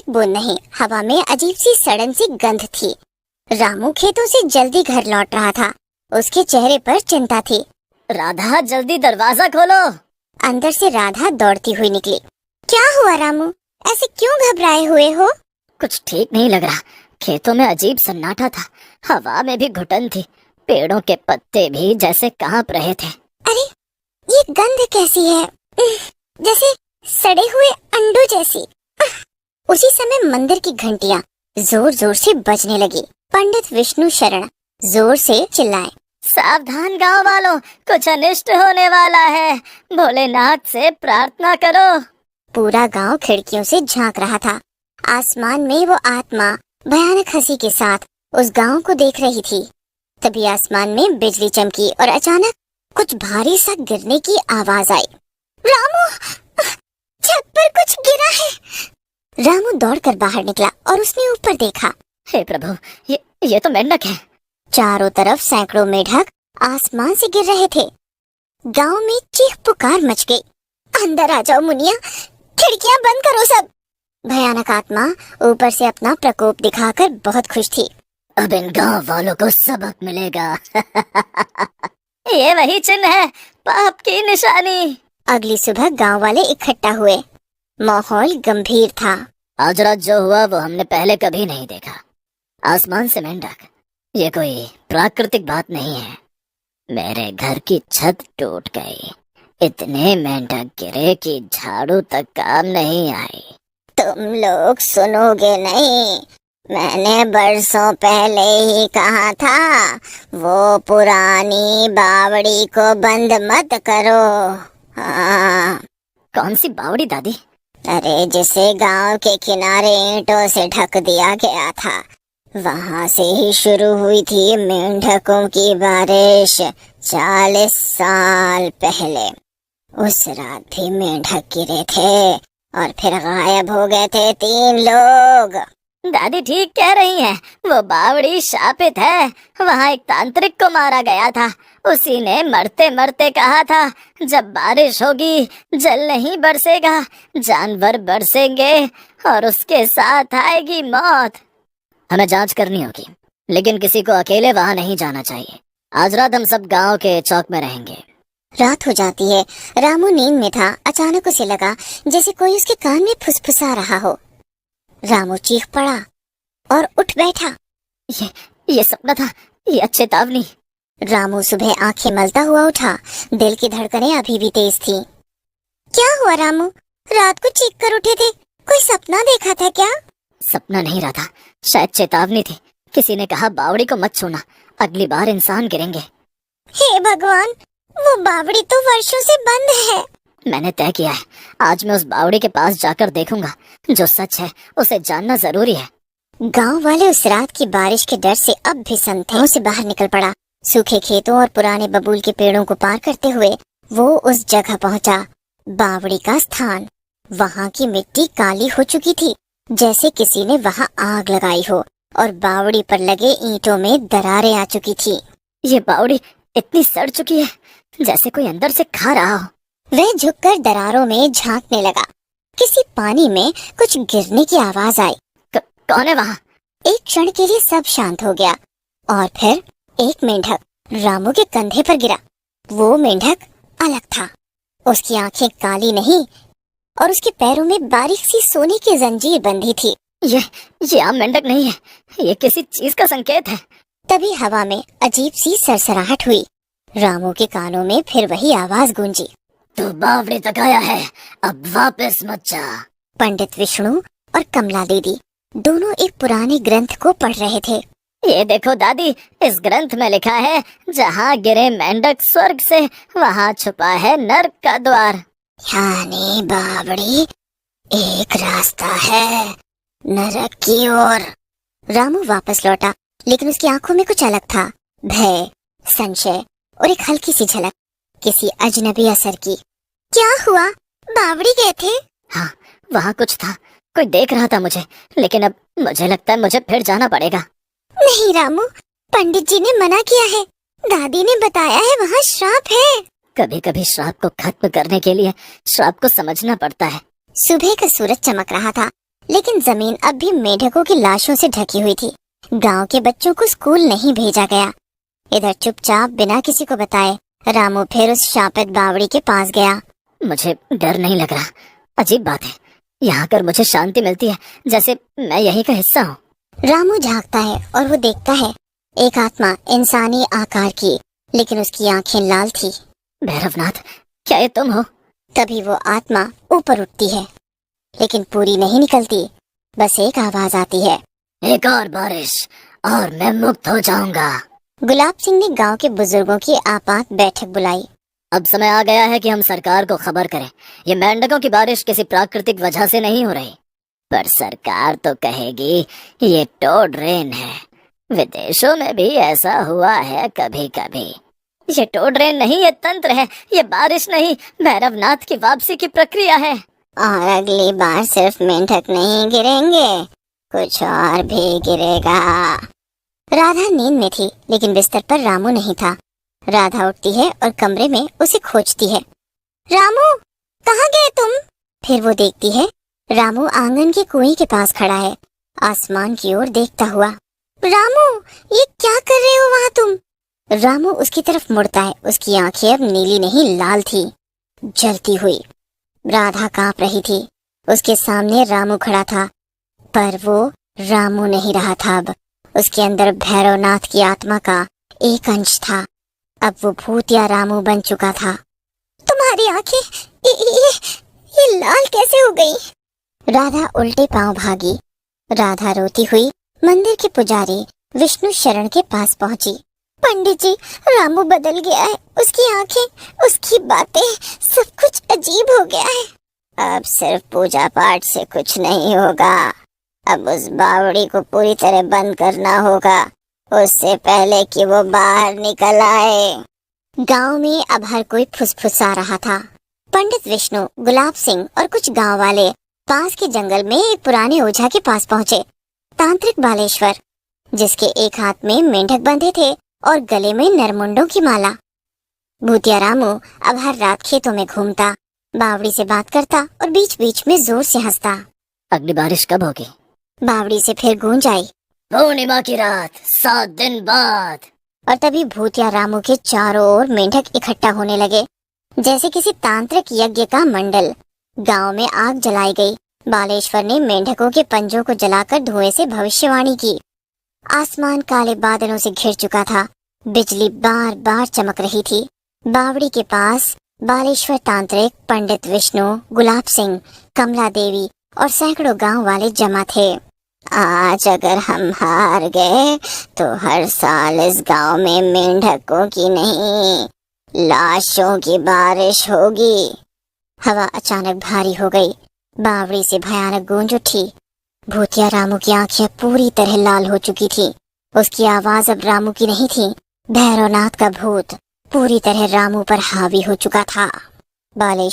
एक बूंद नहीं, हवा में अजीब सी सड़न सी गंध थी। रामू खेतों से जल्दी घर लौट रहा था। उसके चेहरे पर चिंता थी। राधा, जल्दी दरवाजा खोलो। अंदर से राधा दौड़ती हुई निकली। क्या हुआ रामू, ऐसे क्यों घबराए हुए हो? कुछ ठीक नहीं लग रहा। खेतों में अजीब सन्नाटा था, हवा में भी घुटन थी, पेड़ों के पत्ते भी जैसे कांप रहे थे। अरे, ये गंध कैसी है? जैसे सड़े हुए अंडों जैसी। उसी समय मंदिर की घंटियां जोर जोर से बजने लगी। पंडित विष्णु शरण जोर से चिल्लाए, सावधान गांव वालों, कुछ अनिष्ट होने वाला है, भोलेनाथ से प्रार्थना करो। पूरा गांव खिड़कियों से झांक रहा था। आसमान में वो आत्मा भयानक हंसी के साथ उस गांव को देख रही थी। तभी आसमान में बिजली चमकी और अचानक कुछ भारी सा गिरने की आवाज आई। रामू, छत पर कुछ गिरा है। रामू दौड़कर बाहर निकला और उसने ऊपर देखा। हे प्रभु, ये तो मेंढक है। चारों तरफ सैकड़ों मेढक आसमान से गिर रहे थे। गांव में चीख पुकार मच गई। अंदर आ जाओ मुनिया, खिड़कियां बंद करो सब। भयानक आत्मा ऊपर से अपना प्रकोप दिखाकर बहुत खुश थी। अब इन गांव वालों को सबक मिलेगा। ये वही चिन्ह है, पाप की निशानी। अगली सुबह गांव वाले इकट्ठा हुए। माहौल गंभीर था। आज रात जो हुआ वो हमने पहले कभी नहीं देखा। आसमान से मेंढक, ये कोई प्राकृतिक बात नहीं है। मेरे घर की छत टूट गई, इतने मेंढक गिरे कि झाड़ू तक काम नहीं आई। तुम लोग सुनोगे नहीं, मैंने बरसों पहले ही कहा था, वो पुरानी बावड़ी को बंद मत करो। हाँ। कौन सी बावड़ी दादी? अरे, जिसे गांव के किनारे ईंटों से ढक दिया गया था, वहां से ही शुरू हुई थी मेंढकों की बारिश 40 साल पहले। उस रात भी मेंढक गिरे थे और फिर गायब हो गए थे 3 लोग। दादी ठीक कह रही हैं, वो बावड़ी शापित है। वहाँ एक तांत्रिक को मारा गया था। उसी ने मरते मरते कहा था, जब बारिश होगी जल नहीं बरसेगा, जानवर बरसेंगे और उसके साथ आएगी मौत। हमें जांच करनी होगी, लेकिन किसी को अकेले वहाँ नहीं जाना चाहिए। आज रात हम सब गांव के चौक में रहेंगे। रात हो जाती है। रामू नींद में था। अचानक उसे लगा जैसे कोई उसके कान में फुसफुसा रहा हो। रामू चीख पड़ा और उठ बैठा। ये सपना था या चेतावनी? रामू सुबह आंखें मलता हुआ उठा। दिल की धड़कनें अभी भी तेज थी। क्या हुआ रामू, रात को चीख कर उठे थे? कोई सपना देखा था क्या? सपना नहीं रहा था, शायद चेतावनी थी। किसी ने कहा बावड़ी को मत छूना, अगली बार इंसान गिरेंगे। हे भगवान, वो बावड़ी तो वर्षों से बंद है। मैंने तय किया है, आज मैं उस बावड़ी के पास जाकर देखूंगा। जो सच है उसे जानना जरूरी है। गांव वाले उस रात की बारिश के डर से अब भी संदेह से बाहर निकल पड़ा। सूखे खेतों और पुराने बबूल के पेड़ों को पार करते हुए वो उस जगह पहुंचा, बावड़ी का स्थान। वहां की मिट्टी काली हो चुकी थी, जैसे किसी ने वहां आग लगाई हो, और बावड़ी पर लगे ईंटों में दरारें आ चुकी थी। ये बावड़ी इतनी सड़ चुकी है जैसे कोई अंदर से खा रहा हो। वह झुककर दरारों में झांकने लगा। किसी पानी में कुछ गिरने की आवाज आई। कौन है वहाँ? एक क्षण के लिए सब शांत हो गया और फिर एक मेंढक रामू के कंधे पर गिरा। वो मेंढक अलग था। उसकी आंखें काली नहीं और उसके पैरों में बारीक सी सोने की जंजीर बंधी थी। ये आम मेंढक नहीं है, ये किसी चीज का संकेत है। तभी हवा में अजीब सी सरसराहट हुई। रामू के कानों में फिर वही आवाज गूंजी, तू बावड़ी तक आया है, अब वापस मत जा। पंडित विष्णु और कमला दीदी दोनों एक पुराने ग्रंथ को पढ़ रहे थे। ये देखो दादी, इस ग्रंथ में लिखा है, जहाँ गिरे मेंढक स्वर्ग से, वहाँ छुपा है नर्क का द्वार। यानी बावड़ी एक रास्ता है नरक की ओर। रामू वापस लौटा, लेकिन उसकी आंखों में कुछ अलग था। भय, संशय और एक हल्की सी झलक किसी अजनबी असर की। क्या हुआ, बावड़ी गए थे? हाँ, वहाँ कुछ था, कोई देख रहा था मुझे, लेकिन अब मुझे लगता है मुझे फिर जाना पड़ेगा। नहीं रामू, पंडित जी ने मना किया है। दादी ने बताया है वहाँ श्राप है। कभी कभी श्राप को खत्म करने के लिए श्राप को समझना पड़ता है। सुबह का सूरज चमक रहा था, लेकिन जमीन अब भी मेढकों की लाशों से ढकी हुई थी। गांव के बच्चों को स्कूल नहीं भेजा गया। इधर चुपचाप बिना किसी को बताए रामू फिर उस शापित बावड़ी के पास गया। मुझे डर नहीं लग रहा। अजीब बात है, यहाँ कर मुझे शांति मिलती है, जैसे मैं यहीं का हिस्सा हूँ। रामू झांकता है और वो देखता है एक आत्मा इंसानी आकार की, लेकिन उसकी आंखें लाल थी। भैरवनाथ, क्या ये तुम हो? तभी वो आत्मा ऊपर उठती है, लेकिन पूरी नहीं निकलती। बस एक आवाज आती है, एक और बारिश और मैं मुक्त हो जाऊंगा। गुलाब सिंह ने गांव के बुजुर्गों की आपात बैठक बुलाई। अब समय आ गया है कि हम सरकार को खबर करें। ये मेंढकों की बारिश किसी प्राकृतिक वजह से नहीं हो रही, पर सरकार तो कहेगी ये टोड रेन है। विदेशों में भी ऐसा हुआ है कभी कभी। ये टोड रेन नहीं, ये तंत्र है, ये बारिश नहीं, भैरवनाथ की वापसी की प्रक्रिया है। और अगली बार सिर्फ मेंढक नहीं गिरेंगे, कुछ और भी गिरेगा। राधा नींद में थी, लेकिन बिस्तर पर रामू नहीं था। राधा उठती है और कमरे में उसे खोजती है। रामू, कहाँ गए तुम? फिर वो देखती है रामू आंगन के कुएं के पास खड़ा है, आसमान की ओर देखता हुआ। रामू, ये क्या कर रहे हो वहाँ तुम? रामू उसकी तरफ मुड़ता है। उसकी आंखें अब नीली नहीं लाल थी, जलती हुई। राधा कांप रही थी। उसके सामने रामू खड़ा था, पर वो रामू नहीं रहा था। अब उसके अंदर भैरवनाथ की आत्मा का एक अंश था। अब वो भूतिया रामू बन चुका था। तुम्हारी आंखें ये लाल कैसे हो गई? राधा उल्टे पांव भागी। राधा रोती हुई मंदिर के पुजारी विष्णु शरण के पास पहुंची। पंडित जी, रामू बदल गया है। उसकी आंखें, उसकी बातें, सब कुछ अजीब हो गया है। अब सिर्फ पूजा पाठ से कुछ नहीं होगा। अब उस बावड़ी को पूरी तरह बंद करना होगा, उससे पहले कि वो बाहर निकल आए। गांव में अब हर कोई फुसफुसा रहा था। पंडित विष्णु, गुलाब सिंह और कुछ गांव वाले पास के जंगल में एक पुराने ओझा के पास पहुंचे। तांत्रिक बालेश्वर, जिसके एक हाथ में मेंढक बंधे थे और गले में नरमुंडों की माला। भूतिया रामू अब हर रात खेतों में घूमता, बावड़ी से बात करता और बीच बीच में जोर से हंसता। अगली बारिश कब होगी? बावड़ी से फिर गूंज आई, पूर्णिमा की रात, 7 दिन बाद। और तभी भूतिया रामू के चारों ओर मेंढक इकट्ठा होने लगे, जैसे किसी तांत्रिक यज्ञ का मंडल। गांव में आग जलाई गई। बालेश्वर ने मेंढकों के पंजों को जलाकर धुएं से भविष्यवाणी की। आसमान काले बादलों से घिर चुका था। बिजली बार बार चमक रही थी। बावड़ी के पास बालेश्वर तांत्रिक, पंडित विष्णु, गुलाब सिंह, कमला देवी और सैकड़ों गांव वाले जमा थे। आज अगर हम हार गए तो हर साल इस गांव में मेंढकों की नहीं, लाशों की बारिश होगी। हवा अचानक भारी हो गई। बावड़ी से भयानक गूंज उठी। भूतिया रामू की आंखें पूरी तरह लाल हो चुकी थी। उसकी आवाज अब रामू की नहीं थी। भैरवनाथ का भूत पूरी तरह रामू पर हावी हो चुका था। बालेश्वर